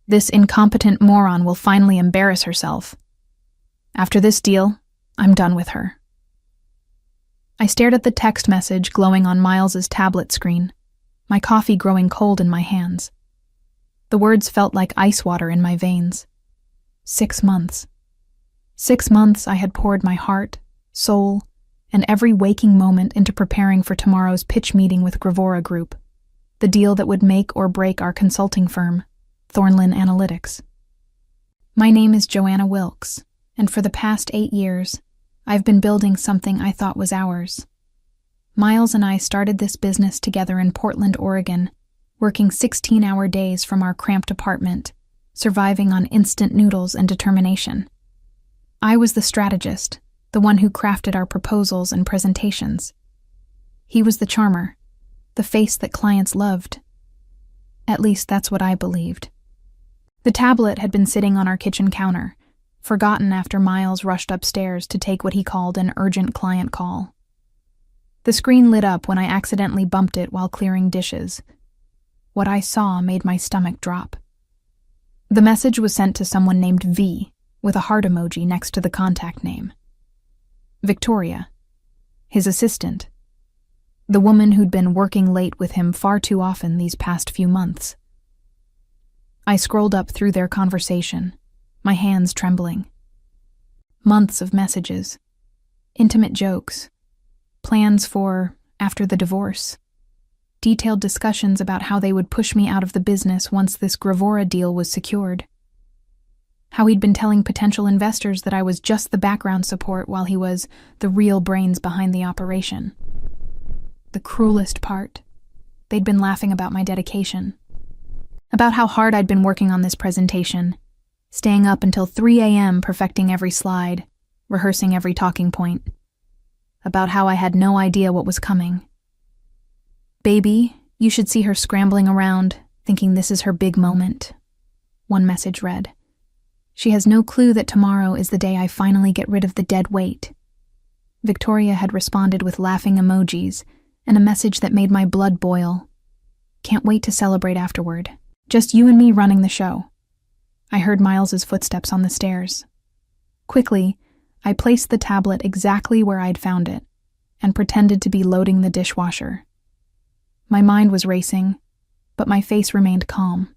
This incompetent moron will finally embarrass herself. After this deal, I'm done with her. I stared at the text message glowing on Miles's tablet screen, my coffee growing cold in my hands. The words felt like ice water in my veins. 6 months. 6 months I had poured my heart, soul, and every waking moment into preparing for tomorrow's pitch meeting with Gravora Group, the deal that would make or break our consulting firm, Thornlin Analytics. My name is Joanna Wilkes, and for the past 8 years, I've been building something I thought was ours. Miles and I started this business together in Portland, Oregon, working 16-hour days from our cramped apartment, surviving on instant noodles and determination. I was the strategist, the one who crafted our proposals and presentations. He was the charmer, the face that clients loved. At least that's what I believed. The tablet had been sitting on our kitchen counter, forgotten after Miles rushed upstairs to take what he called an urgent client call. The screen lit up when I accidentally bumped it while clearing dishes. What I saw made my stomach drop. The message was sent to someone named V, with a heart emoji next to the contact name. Victoria, his assistant, the woman who'd been working late with him far too often these past few months. I scrolled up through their conversation, my hands trembling. Months of messages, intimate jokes, plans for after the divorce, detailed discussions about how they would push me out of the business once this Gravora deal was secured. How he'd been telling potential investors that I was just the background support while he was the real brains behind the operation. The cruelest part, they'd been laughing about my dedication, about how hard I'd been working on this presentation, staying up until 3 a.m. perfecting every slide, rehearsing every talking point, about how I had no idea what was coming. Baby, you should see her scrambling around, thinking this is her big moment, one message read. She has no clue that tomorrow is the day I finally get rid of the dead weight. Victoria had responded with laughing emojis and a message that made my blood boil. Can't wait to celebrate afterward. Just you and me running the show. I heard Miles's footsteps on the stairs. Quickly, I placed the tablet exactly where I'd found it and pretended to be loading the dishwasher. My mind was racing, but my face remained calm.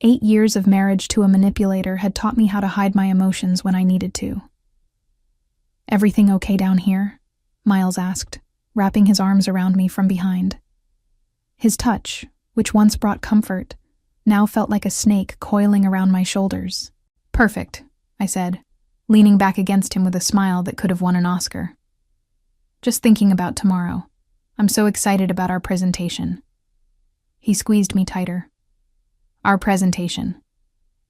8 years of marriage to a manipulator had taught me how to hide my emotions when I needed to. Everything okay down here? Miles asked, wrapping his arms around me from behind. His touch, which once brought comfort, now felt like a snake coiling around my shoulders. Perfect, I said, leaning back against him with a smile that could have won an Oscar. Just thinking about tomorrow. I'm so excited about our presentation. He squeezed me tighter. Our presentation.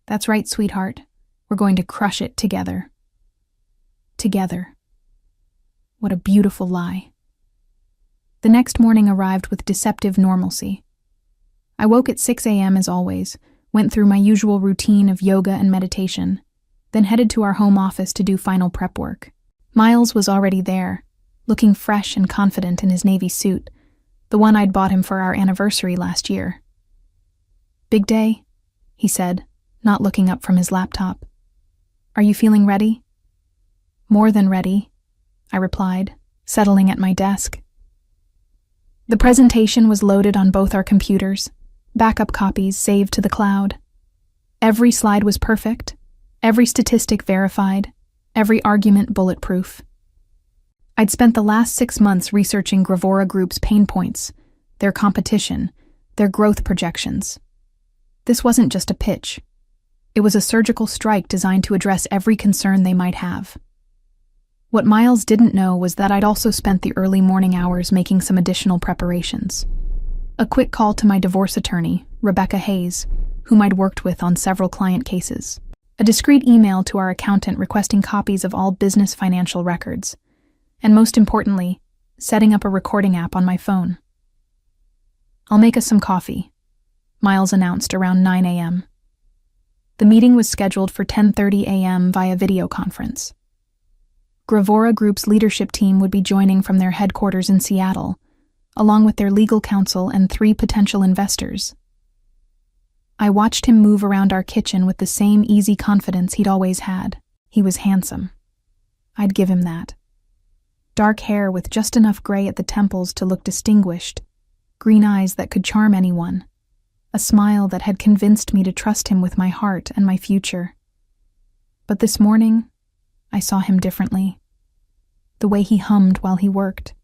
That's right, sweetheart. We're going to crush it together. Together. What a beautiful lie. The next morning arrived with deceptive normalcy. I woke at 6 a.m. as always, went through my usual routine of yoga and meditation, then headed to our home office to do final prep work. Miles was already there, looking fresh and confident in his navy suit, the one I'd bought him for our anniversary last year. Big day, he said, not looking up from his laptop. Are you feeling ready? More than ready, I replied, settling at my desk. The presentation was loaded on both our computers, backup copies saved to the cloud. Every slide was perfect, every statistic verified, every argument bulletproof. I'd spent the last 6 months researching Gravora Group's pain points, their competition, their growth projections. This wasn't just a pitch. It was a surgical strike designed to address every concern they might have. What Miles didn't know was that I'd also spent the early morning hours making some additional preparations. A quick call to my divorce attorney, Rebecca Hayes, whom I'd worked with on several client cases. A discreet email to our accountant requesting copies of all business financial records. And most importantly, setting up a recording app on my phone. I'll make us some coffee, Miles announced around 9 a.m. The meeting was scheduled for 10:30 a.m. via video conference. Gravora Group's leadership team would be joining from their headquarters in Seattle, along with their legal counsel and 3 potential investors. I watched him move around our kitchen with the same easy confidence he'd always had. He was handsome. I'd give him that. Dark hair with just enough gray at the temples to look distinguished, green eyes that could charm anyone, a smile that had convinced me to trust him with my heart and my future. But this morning, I saw him differently. The way he hummed while he worked.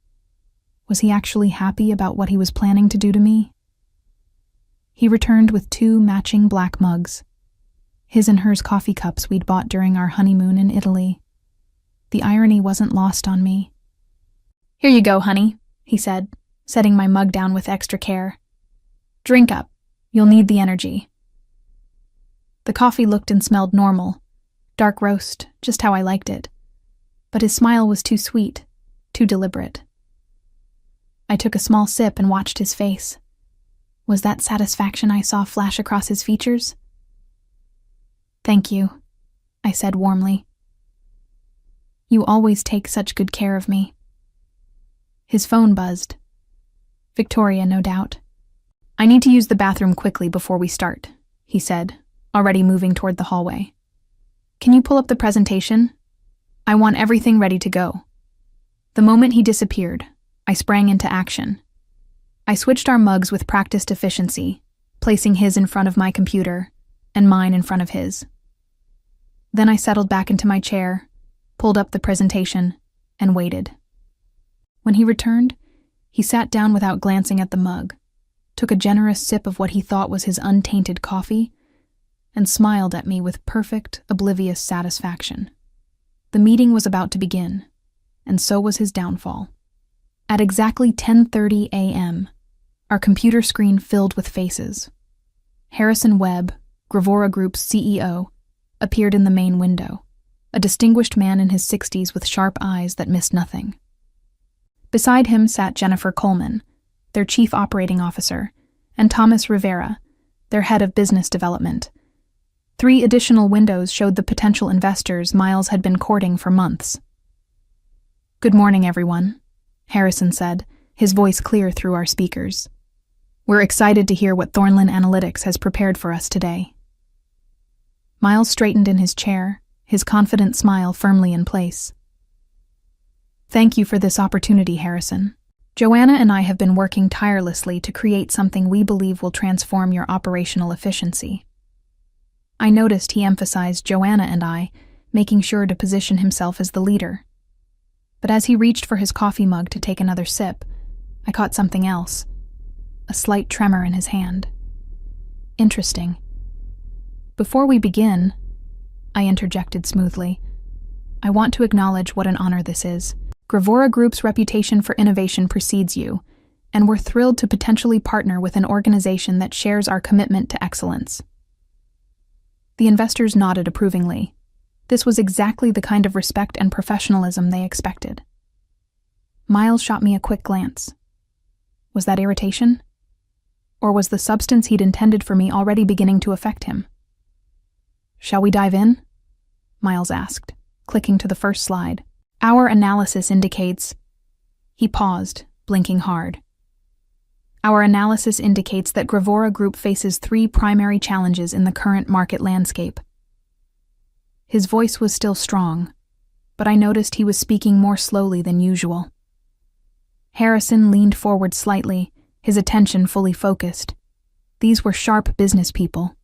Was he actually happy about what he was planning to do to me? He returned with 2 matching black mugs, his and hers coffee cups we'd bought during our honeymoon in Italy. The irony wasn't lost on me. "Here you go, honey," he said, setting my mug down with extra care. "Drink up. You'll need the energy." The coffee looked and smelled normal, dark roast, just how I liked it. But his smile was too sweet, too deliberate. I took a small sip and watched his face. Was that satisfaction I saw flash across his features? "Thank you," I said warmly. "You always take such good care of me." His phone buzzed. Victoria, no doubt. "I need to use the bathroom quickly before we start," he said, already moving toward the hallway. "Can you pull up the presentation? I want everything ready to go." The moment he disappeared, I sprang into action. I switched our mugs with practiced efficiency, placing his in front of my computer and mine in front of his. Then I settled back into my chair, pulled up the presentation, and waited. When he returned, he sat down without glancing at the mug, took a generous sip of what he thought was his untainted coffee, and smiled at me with perfect, oblivious satisfaction. The meeting was about to begin, and so was his downfall. At exactly 10:30 a.m., our computer screen filled with faces. Harrison Webb, Gravora Group's CEO, appeared in the main window, a distinguished man in his 60s with sharp eyes that missed nothing. Beside him sat Jennifer Coleman, their chief operating officer, and Thomas Rivera, their head of business development. 3 additional windows showed the potential investors Miles had been courting for months. "Good morning, everyone," Harrison said, his voice clear through our speakers. "We're excited to hear what Thornland Analytics has prepared for us today." Miles straightened in his chair, his confident smile firmly in place. "Thank you for this opportunity, Harrison. Joanna and I have been working tirelessly to create something we believe will transform your operational efficiency." I noticed he emphasized Joanna and I, making sure to position himself as the leader. But as he reached for his coffee mug to take another sip, I caught something else, a slight tremor in his hand. "Interesting. Before we begin," I interjected smoothly, "I want to acknowledge what an honor this is. Gravora Group's reputation for innovation precedes you, and we're thrilled to potentially partner with an organization that shares our commitment to excellence." The investors nodded approvingly. This was exactly the kind of respect and professionalism they expected. Miles shot me a quick glance. Was that irritation? Or was the substance he'd intended for me already beginning to affect him? "Shall we dive in?" Miles asked, clicking to the first slide. "Our analysis indicates..." He paused, blinking hard. "Our analysis indicates that Gravora Group faces 3 primary challenges in the current market landscape." His voice was still strong, but I noticed he was speaking more slowly than usual. Harrison leaned forward slightly, his attention fully focused. These were sharp business people.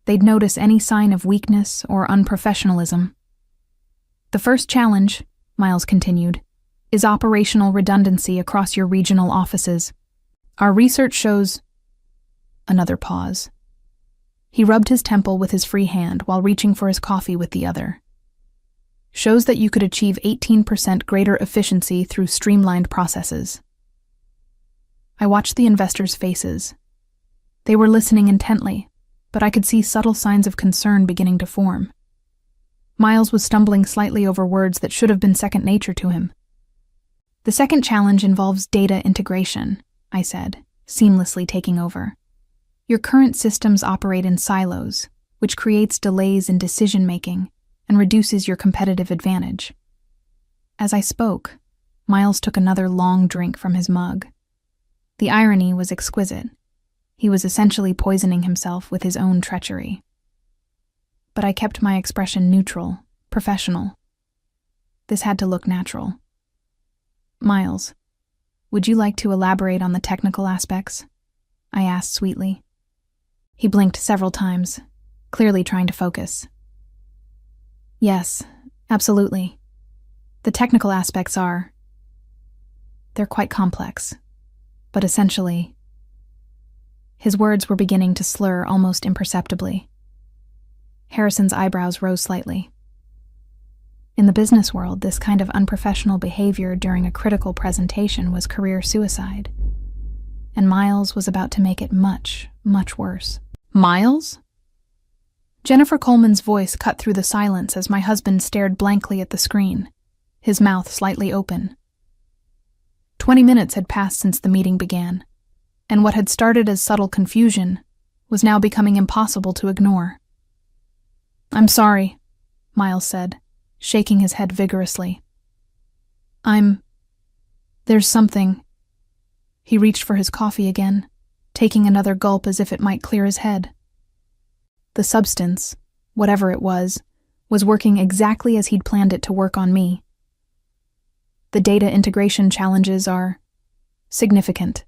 They'd notice any sign of weakness or unprofessionalism. "The first challenge," Miles continued, "is operational redundancy across your regional offices. Our research shows..." Another pause. He rubbed his temple with his free hand while reaching for his coffee with the other. "Shows that you could achieve 18% greater efficiency through streamlined processes." I watched the investors' faces. They were listening intently, but I could see subtle signs of concern beginning to form. Miles was stumbling slightly over words that should have been second nature to him. "The second challenge involves data integration," I said, seamlessly taking over. "Your current systems operate in silos, which creates delays in decision-making and reduces your competitive advantage." As I spoke, Miles took another long drink from his mug. The irony was exquisite. He was essentially poisoning himself with his own treachery. But I kept my expression neutral, professional. This had to look natural. Miles, would you like to elaborate on the technical aspects? I asked sweetly. He blinked several times, clearly trying to focus. Yes, absolutely. The technical aspects they're quite complex, but essentially... His words were beginning to slur almost imperceptibly. Harrison's eyebrows rose slightly. In the business world, this kind of unprofessional behavior during a critical presentation was career suicide. And Miles was about to make it much, much worse. Miles? Jennifer Coleman's voice cut through the silence as my husband stared blankly at the screen, his mouth slightly open. 20 minutes had passed since the meeting began, and what had started as subtle confusion was now becoming impossible to ignore. I'm sorry, Miles said, shaking his head vigorously. There's something. He reached for his coffee again, taking another gulp as if it might clear his head. The substance, whatever it was working exactly as he'd planned it to work on me. The data integration challenges are significant.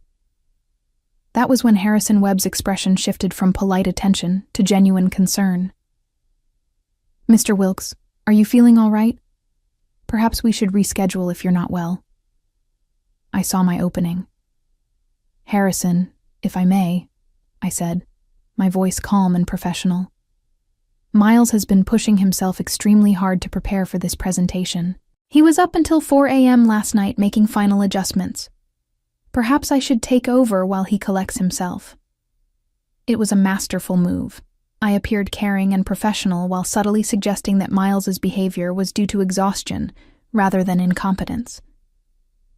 That was when Harrison Webb's expression shifted from polite attention to genuine concern. Mr. Wilkes, are you feeling all right? Perhaps we should reschedule if you're not well. I saw my opening. Harrison, if I may, I said, my voice calm and professional. Miles has been pushing himself extremely hard to prepare for this presentation. He was up until 4 a.m. last night making final adjustments. Perhaps I should take over while he collects himself. It was a masterful move. I appeared caring and professional while subtly suggesting that Miles's behavior was due to exhaustion rather than incompetence.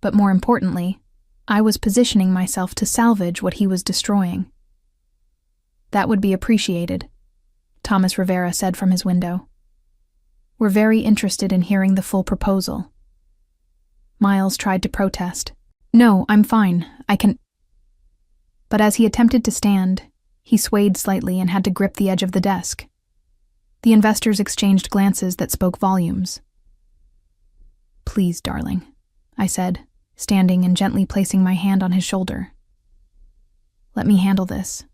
But more importantly, I was positioning myself to salvage what he was destroying. That would be appreciated, Thomas Rivera said from his window. We're very interested in hearing the full proposal. Miles tried to protest. No, I'm fine. I can... But as he attempted to stand, he swayed slightly and had to grip the edge of the desk. The investors exchanged glances that spoke volumes. Please, darling, I said, standing and gently placing my hand on his shoulder. Let me handle this.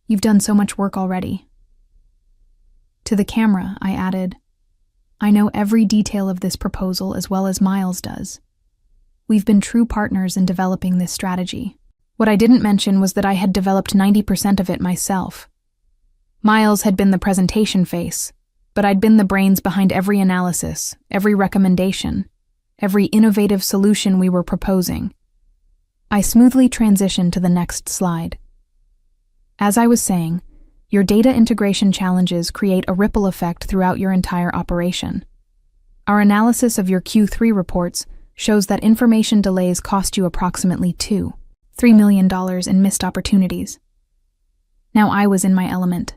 You've done so much work already. To the camera, I added, I know every detail of this proposal as well as Miles does. We've been true partners in developing this strategy. What I didn't mention was that I had developed 90% of it myself. Miles had been the presentation face, but I'd been the brains behind every analysis, every recommendation, every innovative solution we were proposing. I smoothly transitioned to the next slide. As I was saying, your data integration challenges create a ripple effect throughout your entire operation. Our analysis of your Q3 reports shows that information delays cost you approximately $3 million in missed opportunities. Now I was in my element.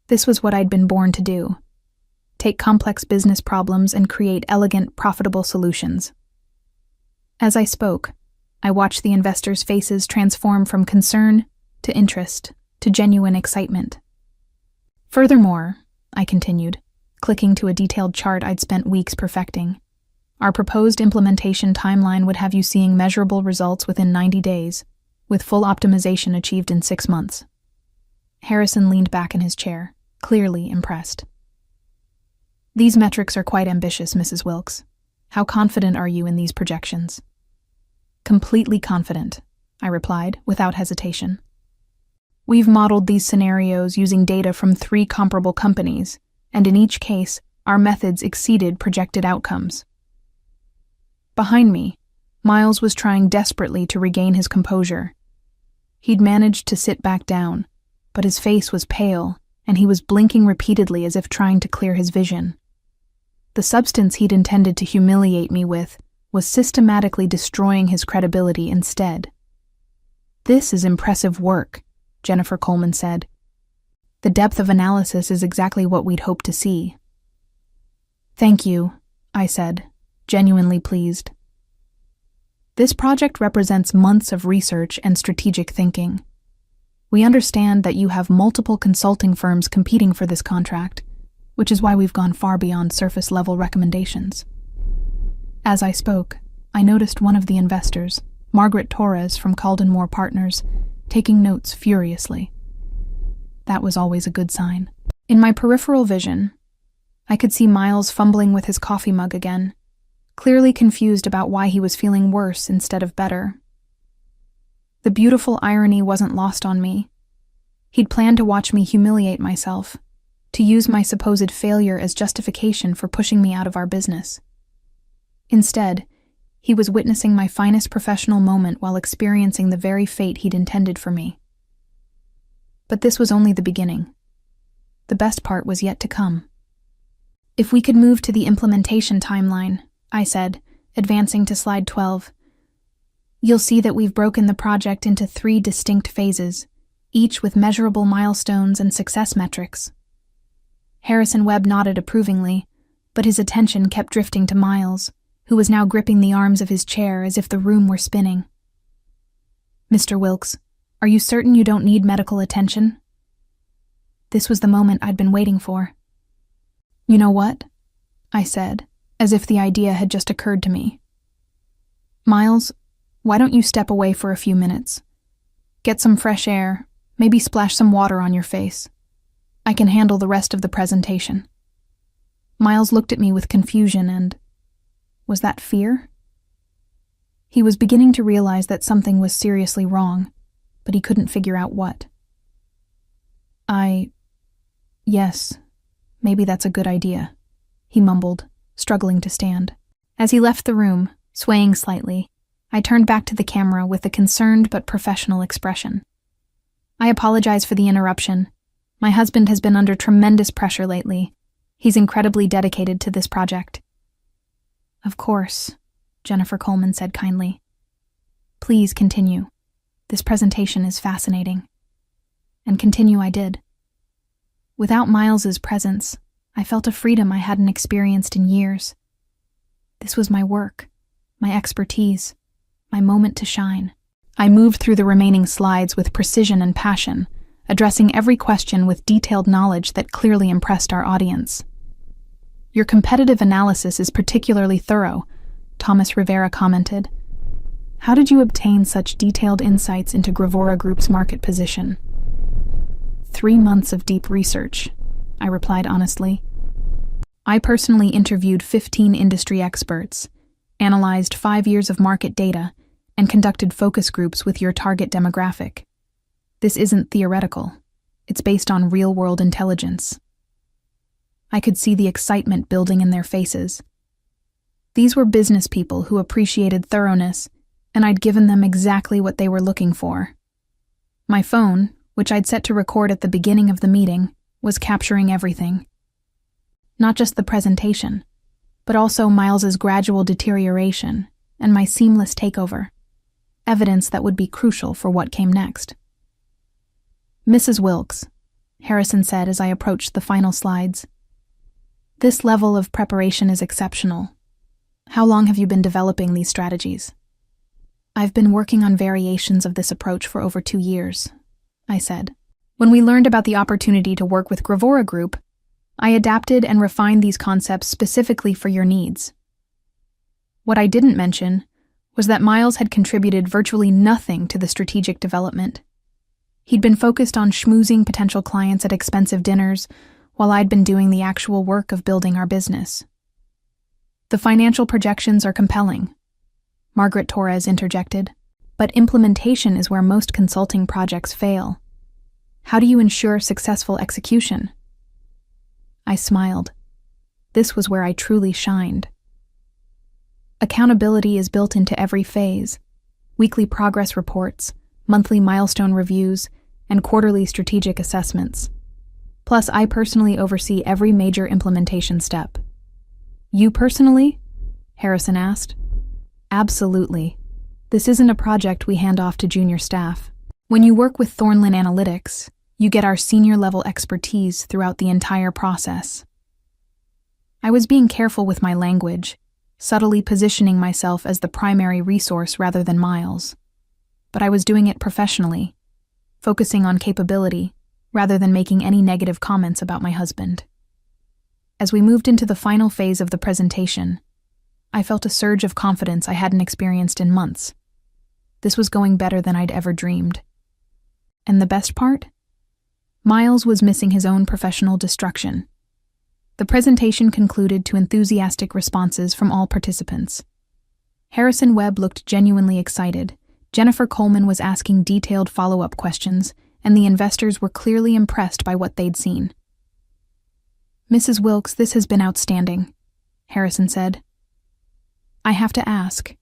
This was what I'd been born to do. Take complex business problems and create elegant, profitable solutions. As I spoke, I watched the investors' faces transform from concern to interest to genuine excitement. Furthermore, I continued, clicking to a detailed chart I'd spent weeks perfecting, our proposed implementation timeline would have you seeing measurable results within 90 days, with full optimization achieved in 6 months. Harrison leaned back in his chair, clearly impressed. These metrics are quite ambitious, Mrs. Wilkes. How confident are you in these projections? Completely confident, I replied, without hesitation. We've modeled these scenarios using data from 3 comparable companies, and in each case, our methods exceeded projected outcomes. Behind me, Miles was trying desperately to regain his composure. He'd managed to sit back down, but his face was pale, and he was blinking repeatedly as if trying to clear his vision. The substance he'd intended to humiliate me with was systematically destroying his credibility instead. This is impressive work, Jennifer Coleman said. The depth of analysis is exactly what we'd hoped to see. Thank you, I said, genuinely pleased. This project represents months of research and strategic thinking. We understand that you have multiple consulting firms competing for this contract, which is why we've gone far beyond surface-level recommendations. As I spoke, I noticed one of the investors, Margaret Torres from Calden Moore Partners, taking notes furiously. That was always a good sign. In my peripheral vision, I could see Miles fumbling with his coffee mug again, clearly confused about why he was feeling worse instead of better. The beautiful irony wasn't lost on me. He'd planned to watch me humiliate myself, to use my supposed failure as justification for pushing me out of our business. Instead, he was witnessing my finest professional moment while experiencing the very fate he'd intended for me. But this was only the beginning. The best part was yet to come. If we could move to the implementation timeline, I said, advancing to slide 12. You'll see that we've broken the project into 3 distinct phases, each with measurable milestones and success metrics. Harrison Webb nodded approvingly, but his attention kept drifting to Miles, who was now gripping the arms of his chair as if the room were spinning. Mr. Wilkes, are you certain you don't need medical attention? This was the moment I'd been waiting for. You know what? I said, as if the idea had just occurred to me. Miles, why don't you step away for a few minutes? Get some fresh air, maybe splash some water on your face. I can handle the rest of the presentation. Miles looked at me with confusion and... was that fear? He was beginning to realize that something was seriously wrong, but he couldn't figure out what. Yes, maybe that's a good idea, he mumbled, struggling to stand. As he left the room, swaying slightly, I turned back to the camera with a concerned but professional expression. I apologize for the interruption. My husband has been under tremendous pressure lately. He's incredibly dedicated to this project. Of course, Jennifer Coleman said kindly. Please continue. This presentation is fascinating. And continue I did. Without Miles's presence, I felt a freedom I hadn't experienced in years. This was my work, my expertise, my moment to shine. I moved through the remaining slides with precision and passion, addressing every question with detailed knowledge that clearly impressed our audience. Your competitive analysis is particularly thorough, Thomas Rivera commented. How did you obtain such detailed insights into Gravora Group's market position? 3 months of deep research, I replied honestly. I personally interviewed 15 industry experts, analyzed 5 years of market data, and conducted focus groups with your target demographic. This isn't theoretical. It's based on real-world intelligence. I could see the excitement building in their faces. These were business people who appreciated thoroughness, and I'd given them exactly what they were looking for. My phone, which I'd set to record at the beginning of the meeting, was capturing everything. Not just the presentation, but also Miles's gradual deterioration and my seamless takeover, evidence that would be crucial for what came next. Mrs. Wilkes, Harrison said as I approached the final slides. This level of preparation is exceptional. How long have you been developing these strategies? I've been working on variations of this approach for over 2 years, I said. When we learned about the opportunity to work with Gravora Group, I adapted and refined these concepts specifically for your needs. What I didn't mention was that Miles had contributed virtually nothing to the strategic development. He'd been focused on schmoozing potential clients at expensive dinners, while I'd been doing the actual work of building our business. The financial projections are compelling, Margaret Torres interjected, but implementation is where most consulting projects fail. How do you ensure successful execution? I smiled. This was where I truly shined. Accountability is built into every phase. Weekly progress reports, monthly milestone reviews, and quarterly strategic assessments. Plus, I personally oversee every major implementation step. You personally? Harrison asked. Absolutely. This isn't a project we hand off to junior staff. When you work with Thornlin Analytics, you get our senior-level expertise throughout the entire process. I was being careful with my language, subtly positioning myself as the primary resource rather than Miles. But I was doing it professionally, focusing on capability rather than making any negative comments about my husband. As we moved into the final phase of the presentation, I felt a surge of confidence I hadn't experienced in months. This was going better than I'd ever dreamed. And the best part? Miles was missing his own professional destruction. The presentation concluded to enthusiastic responses from all participants. Harrison Webb looked genuinely excited, Jennifer Coleman was asking detailed follow-up questions, and the investors were clearly impressed by what they'd seen. "Mrs. Wilkes, this has been outstanding," Harrison said. "I have to ask,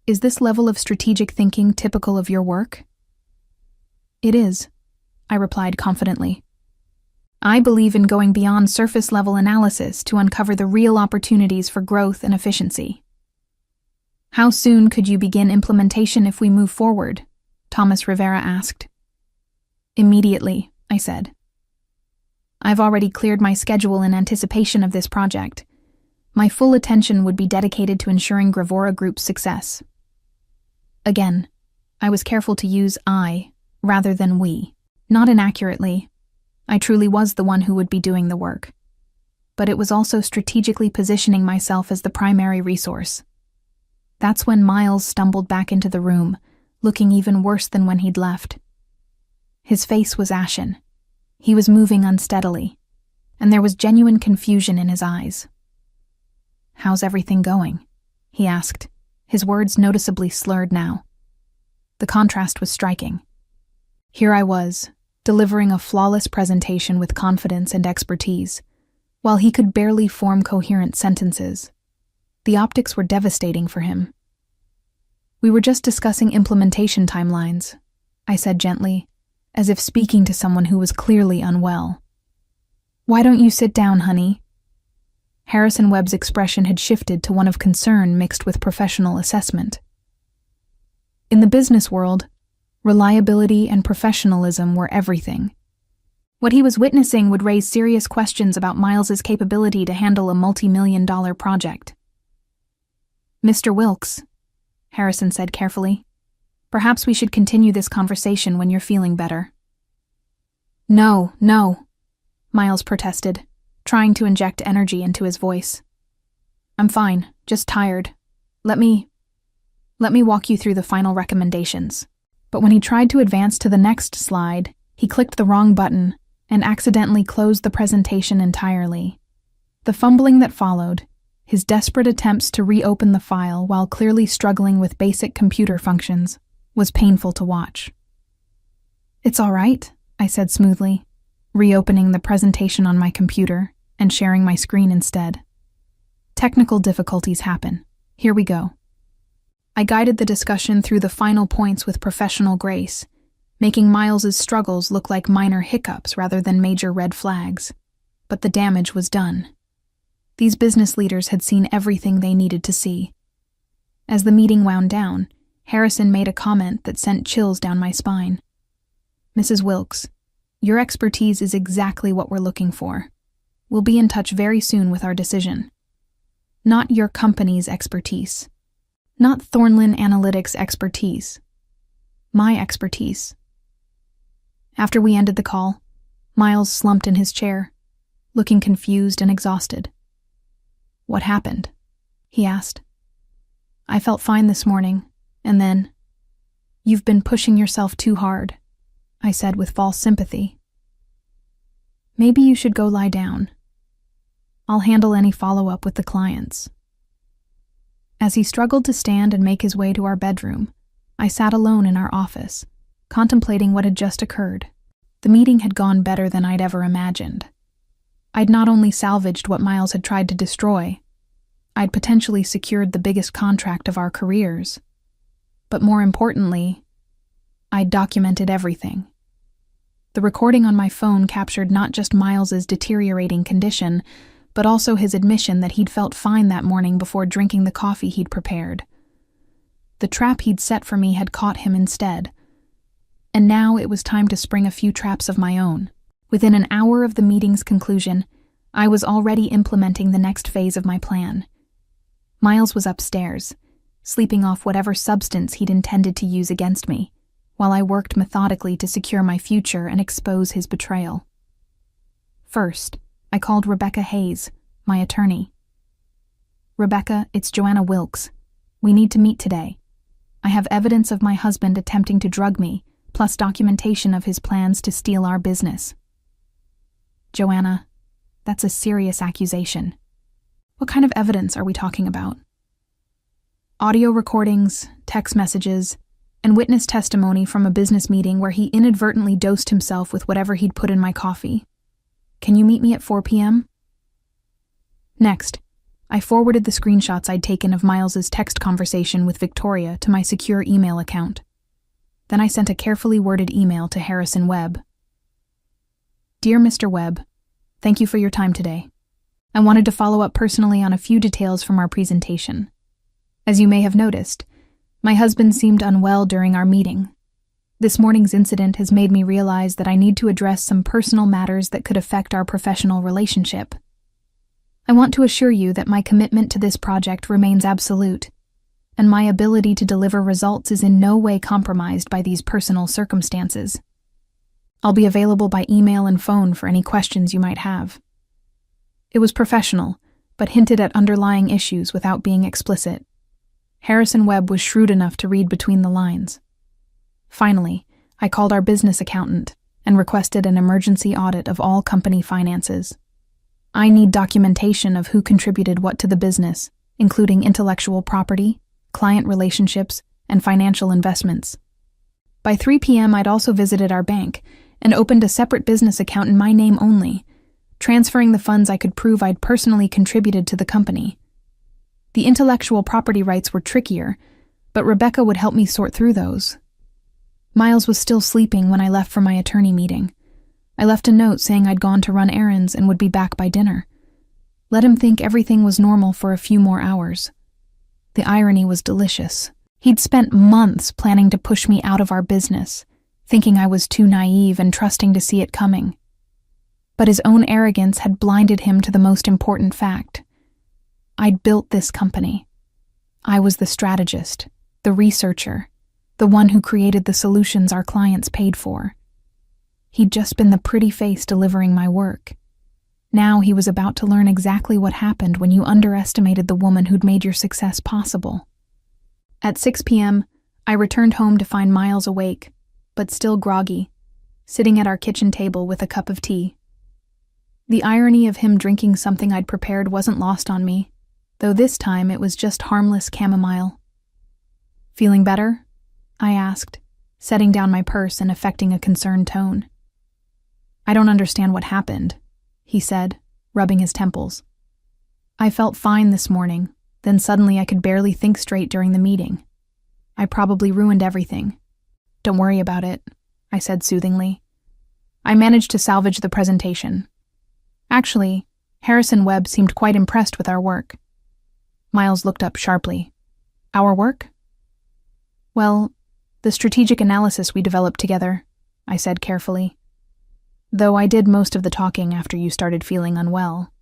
is this level of strategic thinking typical of your work?" "It is," I replied confidently. "I believe in going beyond surface-level analysis to uncover the real opportunities for growth and efficiency." "How soon could you begin implementation if we move forward?" Thomas Rivera asked. "Immediately," I said. "I've already cleared my schedule in anticipation of this project. My full attention would be dedicated to ensuring Gravora Group's success." Again, I was careful to use I rather than we. Not inaccurately. I truly was the one who would be doing the work. But it was also strategically positioning myself as the primary resource. That's when Miles stumbled back into the room, looking even worse than when he'd left. His face was ashen. He was moving unsteadily, and there was genuine confusion in his eyes. "How's everything going?" he asked, his words noticeably slurred now. The contrast was striking. Here I was, delivering a flawless presentation with confidence and expertise, while he could barely form coherent sentences. The optics were devastating for him. "We were just discussing implementation timelines," I said gently, as if speaking to someone who was clearly unwell. "Why don't you sit down, honey?" Harrison Webb's expression had shifted to one of concern mixed with professional assessment. In the business world, reliability and professionalism were everything. What he was witnessing would raise serious questions about Miles's capability to handle a multi-million-dollar project. "Mr. Wilkes," Harrison said carefully, "perhaps we should continue this conversation when you're feeling better." No, Miles protested, trying to inject energy into his voice. "I'm fine, just tired. Let me walk you through the final recommendations." But when he tried to advance to the next slide, he clicked the wrong button and accidentally closed the presentation entirely. The fumbling that followed, his desperate attempts to reopen the file while clearly struggling with basic computer functions, was painful to watch. "It's all right," I said smoothly, reopening the presentation on my computer and sharing my screen instead. "Technical difficulties happen. Here we go." I guided the discussion through the final points with professional grace, making Miles's struggles look like minor hiccups rather than major red flags. But the damage was done. These business leaders had seen everything they needed to see. As the meeting wound down, Harrison made a comment that sent chills down my spine. "Mrs. Wilkes, your expertise is exactly what we're looking for. We'll be in touch very soon with our decision." Not your company's expertise. Not Thornlin Analytics' expertise. My expertise. After we ended the call, Miles slumped in his chair, looking confused and exhausted. "What happened?" he asked. "I felt fine this morning, and then—" "You've been pushing yourself too hard," I said with false sympathy. "Maybe you should go lie down. I'll handle any follow-up with the clients." As he struggled to stand and make his way to our bedroom, I sat alone in our office, contemplating what had just occurred. The meeting had gone better than I'd ever imagined. I'd not only salvaged what Miles had tried to destroy, I'd potentially secured the biggest contract of our careers. But more importantly, I'd documented everything. The recording on my phone captured not just Miles's deteriorating condition, but also his admission that he'd felt fine that morning before drinking the coffee he'd prepared. The trap he'd set for me had caught him instead. And now it was time to spring a few traps of my own. Within an hour of the meeting's conclusion, I was already implementing the next phase of my plan. Miles was upstairs, sleeping off whatever substance he'd intended to use against me, while I worked methodically to secure my future and expose his betrayal. First, I called Rebecca Hayes, my attorney. "Rebecca, it's Joanna Wilkes. We need to meet today. I have evidence of my husband attempting to drug me, plus documentation of his plans to steal our business." "Joanna, that's a serious accusation. What kind of evidence are we talking about?" "Audio recordings, text messages, and witness testimony from a business meeting where he inadvertently dosed himself with whatever he'd put in my coffee. Can you meet me at 4 p.m.? Next, I forwarded the screenshots I'd taken of Miles's text conversation with Victoria to my secure email account. Then I sent a carefully worded email to Harrison Webb. "Dear Mr. Webb, thank you for your time today. I wanted to follow up personally on a few details from our presentation. As you may have noticed, my husband seemed unwell during our meeting. This morning's incident has made me realize that I need to address some personal matters that could affect our professional relationship. I want to assure you that my commitment to this project remains absolute, and my ability to deliver results is in no way compromised by these personal circumstances. I'll be available by email and phone for any questions you might have." It was professional, but hinted at underlying issues without being explicit. Harrison Webb was shrewd enough to read between the lines. Finally, I called our business accountant and requested an emergency audit of all company finances. I need documentation of who contributed what to the business, including intellectual property, client relationships, and financial investments. By 3 p.m., I'd also visited our bank and opened a separate business account in my name only, transferring the funds I could prove I'd personally contributed to the company. The intellectual property rights were trickier, but Rebecca would help me sort through those. Miles was still sleeping when I left for my attorney meeting. I left a note saying I'd gone to run errands and would be back by dinner. Let him think everything was normal for a few more hours. The irony was delicious. He'd spent months planning to push me out of our business, thinking I was too naive and trusting to see it coming. But his own arrogance had blinded him to the most important fact. I'd built this company. I was the strategist, the researcher, the one who created the solutions our clients paid for. He'd just been the pretty face delivering my work. Now he was about to learn exactly what happened when you underestimated the woman who'd made your success possible. At 6 p.m., I returned home to find Miles awake, but still groggy, sitting at our kitchen table with a cup of tea. The irony of him drinking something I'd prepared wasn't lost on me, though this time it was just harmless chamomile. "Feeling better?" I asked, setting down my purse and affecting a concerned tone. "I don't understand what happened," he said, rubbing his temples. "I felt fine this morning, then suddenly I could barely think straight during the meeting. I probably ruined everything." "Don't worry about it," I said soothingly. "I managed to salvage the presentation. Actually, Harrison Webb seemed quite impressed with our work." Miles looked up sharply. "Our work?" "Well, the strategic analysis we developed together," I said carefully. "Though I did most of the talking after you started feeling unwell."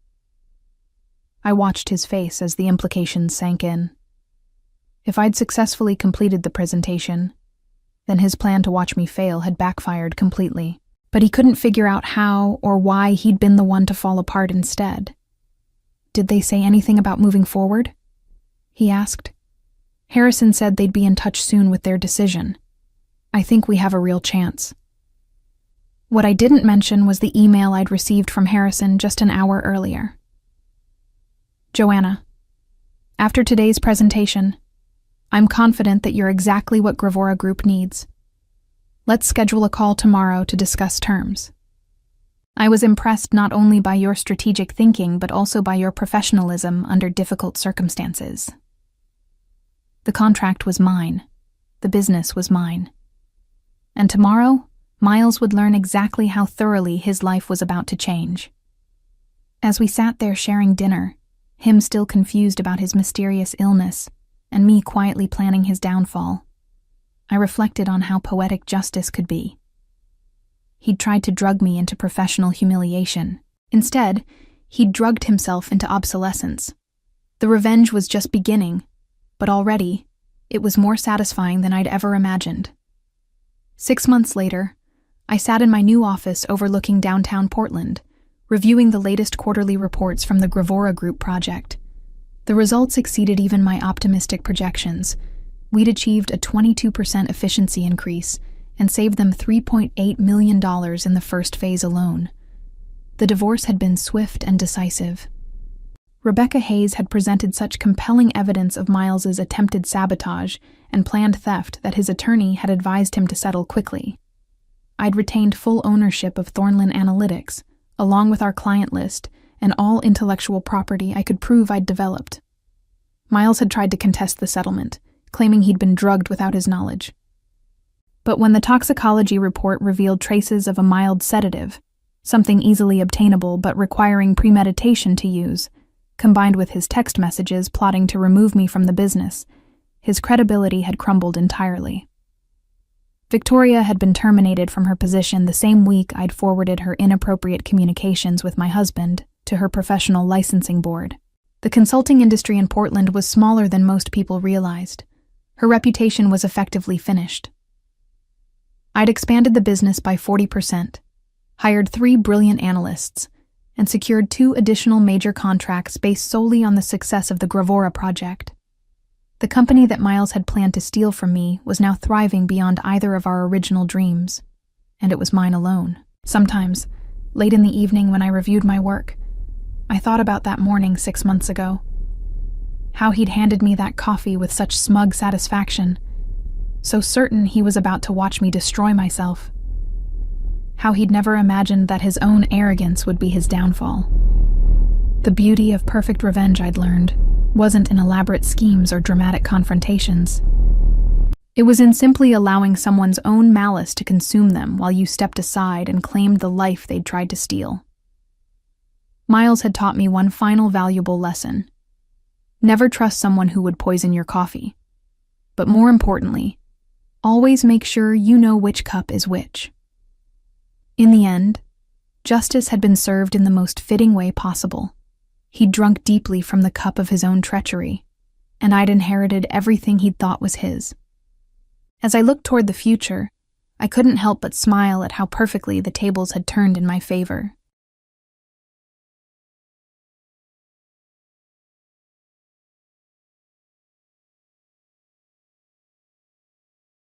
I watched his face as the implications sank in. If I'd successfully completed the presentation, then his plan to watch me fail had backfired completely. But he couldn't figure out how or why he'd been the one to fall apart instead. "Did they say anything about moving forward?" he asked. "Harrison said they'd be in touch soon with their decision. I think we have a real chance." What I didn't mention was the email I'd received from Harrison just an hour earlier. "Joanna, after today's presentation, I'm confident that you're exactly what Gravora Group needs. Let's schedule a call tomorrow to discuss terms. I was impressed not only by your strategic thinking but also by your professionalism under difficult circumstances. The contract was mine. The business was mine. And tomorrow, Miles would learn exactly how thoroughly his life was about to change." As we sat there sharing dinner, him still confused about his mysterious illness, and me quietly planning his downfall, I reflected on how poetic justice could be. He'd tried to drug me into professional humiliation. Instead, he'd drugged himself into obsolescence. The revenge was just beginning, but already, it was more satisfying than I'd ever imagined. 6 months later, I sat in my new office overlooking downtown Portland, reviewing the latest quarterly reports from the Gravora Group project. The results exceeded even my optimistic projections. We'd achieved a 22% efficiency increase and saved them $3.8 million in the first phase alone. The divorce had been swift and decisive. Rebecca Hayes had presented such compelling evidence of Miles's attempted sabotage and planned theft that his attorney had advised him to settle quickly. I'd retained full ownership of Thornlin Analytics, along with our client list and all intellectual property I could prove I'd developed. Miles had tried to contest the settlement, claiming he'd been drugged without his knowledge. But when the toxicology report revealed traces of a mild sedative, something easily obtainable but requiring premeditation to use, combined with his text messages plotting to remove me from the business, his credibility had crumbled entirely. Victoria had been terminated from her position the same week I'd forwarded her inappropriate communications with my husband to her professional licensing board. The consulting industry in Portland was smaller than most people realized. Her reputation was effectively finished. I'd expanded the business by 40%, hired 3 brilliant analysts, and secured 2 additional major contracts based solely on the success of the Gravora project. The company that Miles had planned to steal from me was now thriving beyond either of our original dreams, and it was mine alone. Sometimes, late in the evening when I reviewed my work, I thought about that morning 6 months ago. How he'd handed me that coffee with such smug satisfaction, so certain he was about to watch me destroy myself. How he'd never imagined that his own arrogance would be his downfall. The beauty of perfect revenge, I'd learned, wasn't in elaborate schemes or dramatic confrontations. It was in simply allowing someone's own malice to consume them while you stepped aside and claimed the life they'd tried to steal. Miles had taught me one final valuable lesson. Never trust someone who would poison your coffee. But more importantly, always make sure you know which cup is which. In the end, justice had been served in the most fitting way possible. He'd drunk deeply from the cup of his own treachery, and I'd inherited everything he'd thought was his. As I looked toward the future, I couldn't help but smile at how perfectly the tables had turned in my favor.